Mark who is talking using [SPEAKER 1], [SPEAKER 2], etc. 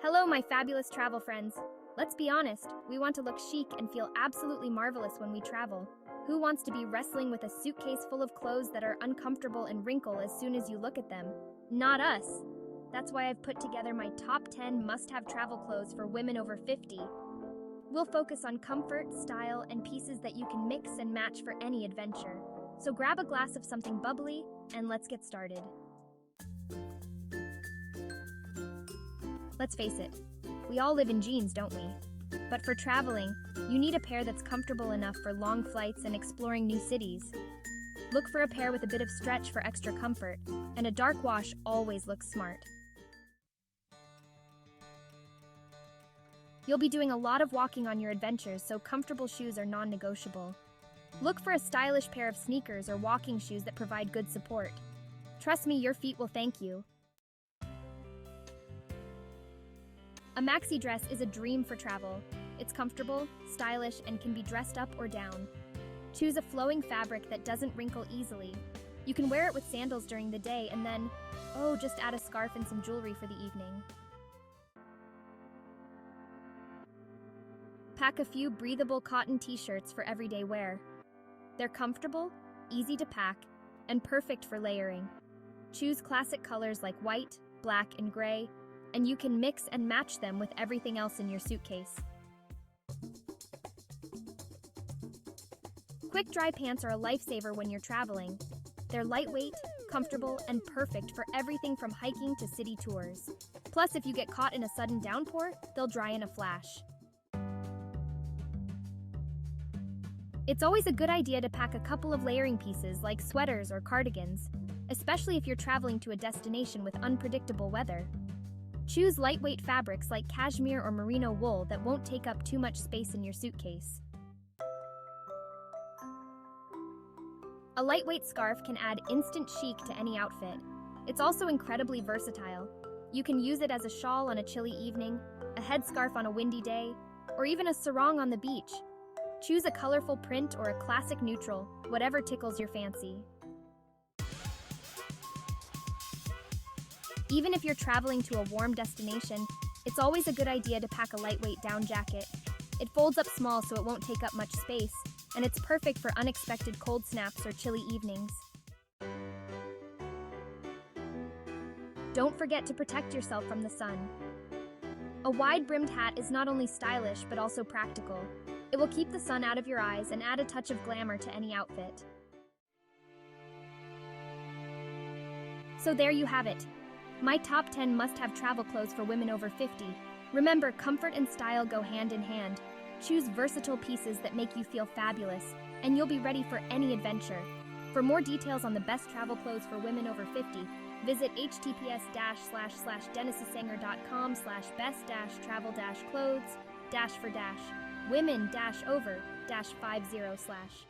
[SPEAKER 1] Hello, my fabulous travel friends. Let's be honest, we want to look chic and feel absolutely marvelous when we travel. Who wants to be wrestling with a suitcase full of clothes that are uncomfortable and wrinkle as soon as you look at them? Not us. That's why I've put together my top 10 must-have travel clothes for women over 50. We'll focus on comfort, style, and pieces that you can mix and match for any adventure. So grab a glass of something bubbly, and let's get started. Let's face it, we all live in jeans, don't we? But for traveling, you need a pair that's comfortable enough for long flights and exploring new cities. Look for a pair with a bit of stretch for extra comfort, and a dark wash always looks smart. You'll be doing a lot of walking on your adventures, so comfortable shoes are non-negotiable. Look for a stylish pair of sneakers or walking shoes that provide good support. Trust me, your feet will thank you. A maxi dress is a dream for travel. It's comfortable, stylish, and can be dressed up or down. Choose a flowing fabric that doesn't wrinkle easily. You can wear it with sandals during the day and then, just add a scarf and some jewelry for the evening. Pack a few breathable cotton t-shirts for everyday wear. They're comfortable, easy to pack, and perfect for layering. Choose classic colors like white, black, and gray, and you can mix and match them with everything else in your suitcase. Quick dry pants are a lifesaver when you're traveling. They're lightweight, comfortable, and perfect for everything from hiking to city tours. Plus, if you get caught in a sudden downpour, they'll dry in a flash. It's always a good idea to pack a couple of layering pieces like sweaters or cardigans, especially if you're traveling to a destination with unpredictable weather. Choose lightweight fabrics like cashmere or merino wool that won't take up too much space in your suitcase. A lightweight scarf can add instant chic to any outfit. It's also incredibly versatile. You can use it as a shawl on a chilly evening, a headscarf on a windy day, or even a sarong on the beach. Choose a colorful print or a classic neutral, whatever tickles your fancy. Even if you're traveling to a warm destination, it's always a good idea to pack a lightweight down jacket. It folds up small so it won't take up much space, and it's perfect for unexpected cold snaps or chilly evenings. Don't forget to protect yourself from the sun. A wide-brimmed hat is not only stylish but also practical. It will keep the sun out of your eyes and add a touch of glamour to any outfit. So there you have it. My top 10 must-have travel clothes for women over 50. Remember, comfort and style go hand in hand. Choose versatile pieces that make you feel fabulous, and you'll be ready for any adventure. For more details on the best travel clothes for women over 50, visit https://dennissanger.com/best-travel-clothes-women-over-50/.